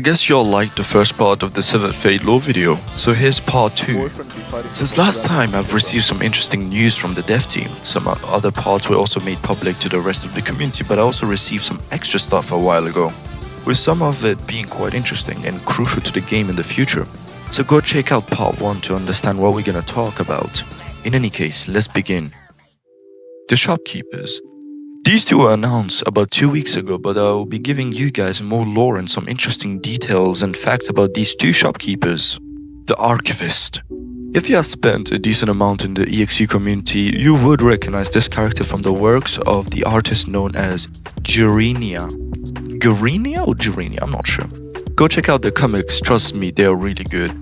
I guess you all liked the first part of the 7th Fate lore video, so here's part 2. Since last time I've received some interesting news from the dev team. Some other parts were also made public to the rest of the community, but I also received some extra stuff a while ago, with some of it being quite interesting and crucial to the game in the future. So go check out part 1 to understand what we're gonna talk about. In any case, let's begin. The shopkeepers. These two were announced about 2 weeks ago, but I'll be giving you guys more lore and some interesting details and facts about these two shopkeepers. The archivist. If you have spent a decent amount in the EXE community, you would recognize this character from the works of the artist known as Gurenia. Gurenia or Gurenia? I'm not sure. Go check out the comics, trust me, they are really good.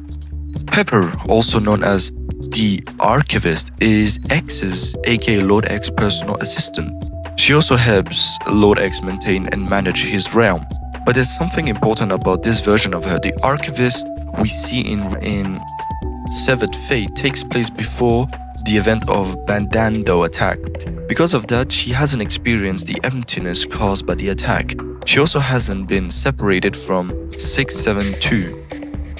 Pepper, also known as the archivist, is X's aka Lord X's personal assistant. She also helps Lord X maintain and manage his realm. But there's something important about this version of her. The archivist we see in Severed Fate takes place before the event of Bandando attack. Because of that, she hasn't experienced the emptiness caused by the attack. She also hasn't been separated from 672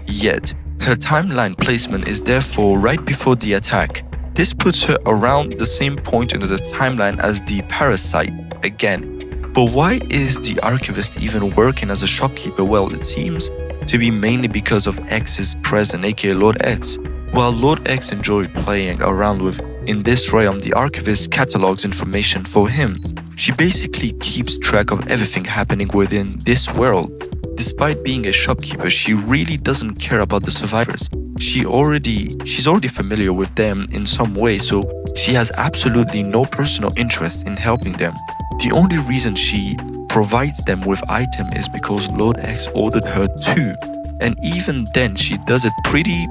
yet. Her timeline placement is therefore right before the attack. This puts her around the same point in the timeline as the parasite again. But why is the archivist even working as a shopkeeper? Well, it seems to be mainly because of X's present, aka Lord X. While Lord X enjoyed playing around with in this realm, the archivist catalogs information for him. She basically keeps track of everything happening within this world. Despite being a shopkeeper, she really doesn't care about the survivors. She's already familiar with them in some way, so she has absolutely no personal interest in helping them. The only reason she provides them with items is because Lord X ordered her to, and even then she does it pretty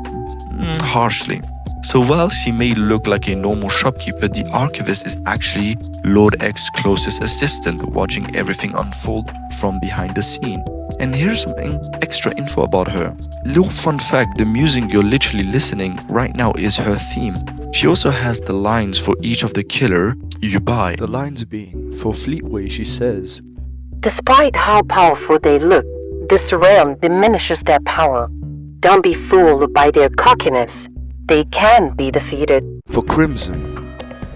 harshly. So while she may look like a normal shopkeeper, the archivist is actually Lord X's closest assistant, watching everything unfold from behind the scene. And here's some extra info about her. Little fun fact, the music you're literally listening right now is her theme. She also has the lines for each of the killer you buy. The lines being, for Fleetway she says, "Despite how powerful they look, this realm diminishes their power. Don't be fooled by their cockiness. They can be defeated." For Crimson,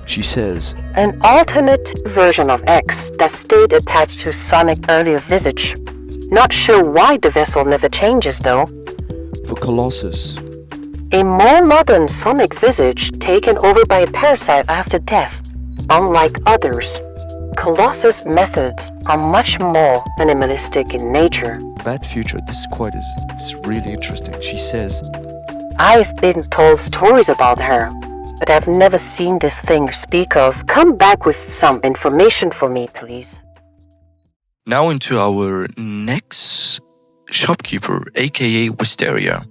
she says, "An alternate version of X that stayed attached to Sonic's earlier visage. Not sure why the vessel never changes though." For Colossus, "A more modern Sonic visage taken over by a parasite after death. Unlike others, Colossus' methods are much more animalistic in nature." Bad Future, this quote is really interesting. She says, "I've been told stories about her, but I've never seen this thing to speak of. Come back with some information for me, please." Now into our next shopkeeper, aka Wisteria.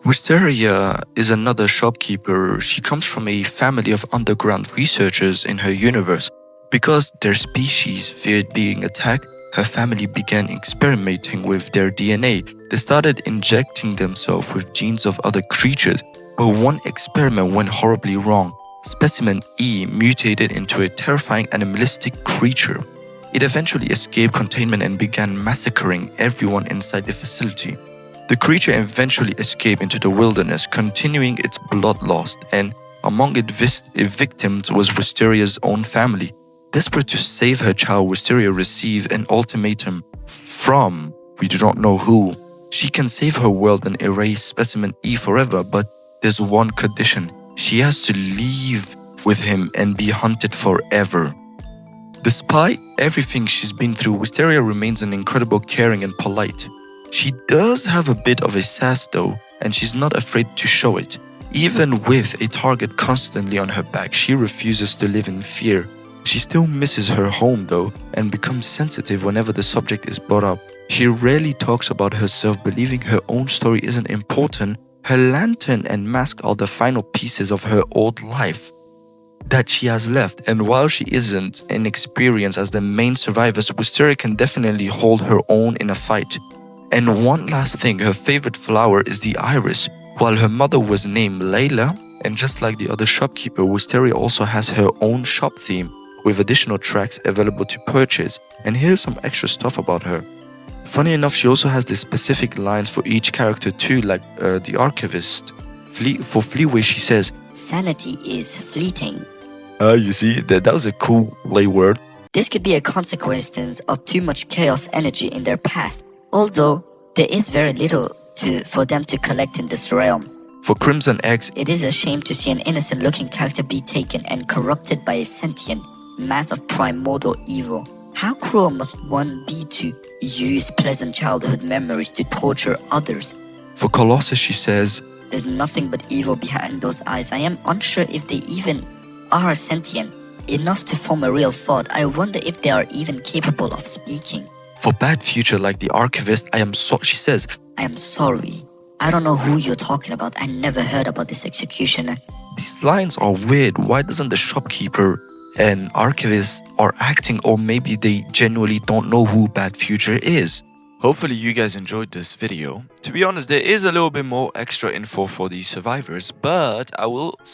Wisteria is another shopkeeper. She comes from a family of underground researchers in her universe. Because their species feared being attacked, her family began experimenting with their DNA. They started injecting themselves with genes of other creatures, but one experiment went horribly wrong. Specimen E mutated into a terrifying animalistic creature. It eventually escaped containment and began massacring everyone inside the facility. The creature eventually escaped into the wilderness, continuing its bloodlust, and among its victims was Wisteria's own family. Desperate to save her child, Wisteria received an ultimatum from we do not know who. She can save her world and erase Specimen E forever, but there's one condition. She has to leave with him and be hunted forever. Despite everything she's been through, Wisteria remains an incredible caring and polite. She does have a bit of a sass though, and she's not afraid to show it. Even with a target constantly on her back, she refuses to live in fear. She still misses her home though, and becomes sensitive whenever the subject is brought up. She rarely talks about herself, believing her own story isn't important. Her lantern and mask are the final pieces of her old life that she has left, and while she isn't inexperienced as the main survivors, Wisteria can definitely hold her own in a fight. And one last thing, her favorite flower is the iris. While her mother was named Layla, and just like the other shopkeeper, Wisteria also has her own shop theme, with additional tracks available to purchase. And here's some extra stuff about her. Funny enough, she also has this specific lines for each character too, like the archivist. For Fleaway, she says, Sanity is fleeting. you see, that was a cool play word. This could be a consequence of too much chaos energy in their path, although there is very little for them to collect in this realm. For Crimson X, it is a shame to see an innocent-looking character be taken and corrupted by a sentient mass of primordial evil. How cruel must one be to use pleasant childhood memories to torture others? For Colossus, she says, There's nothing but evil behind those eyes. I am unsure if they even are sentient enough to form a real thought. I wonder if they are even capable of speaking. For Bad Future, like the archivist, she says, I am sorry. I don't know who you're talking about. I never heard about this executioner. These lines are weird. Why doesn't the shopkeeper and archivist are acting, or maybe they genuinely don't know who Bad Future is? Hopefully you guys enjoyed this video. To be honest, there is a little bit more extra info for the survivors, but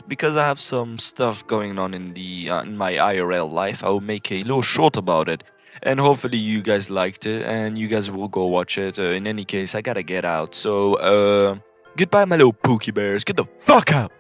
because I have some stuff going on in my IRL life, I will make a little short about it. And hopefully you guys liked it and you guys will go watch it. In any case, I gotta get out. So, goodbye my little Pookie Bears. Get the fuck out!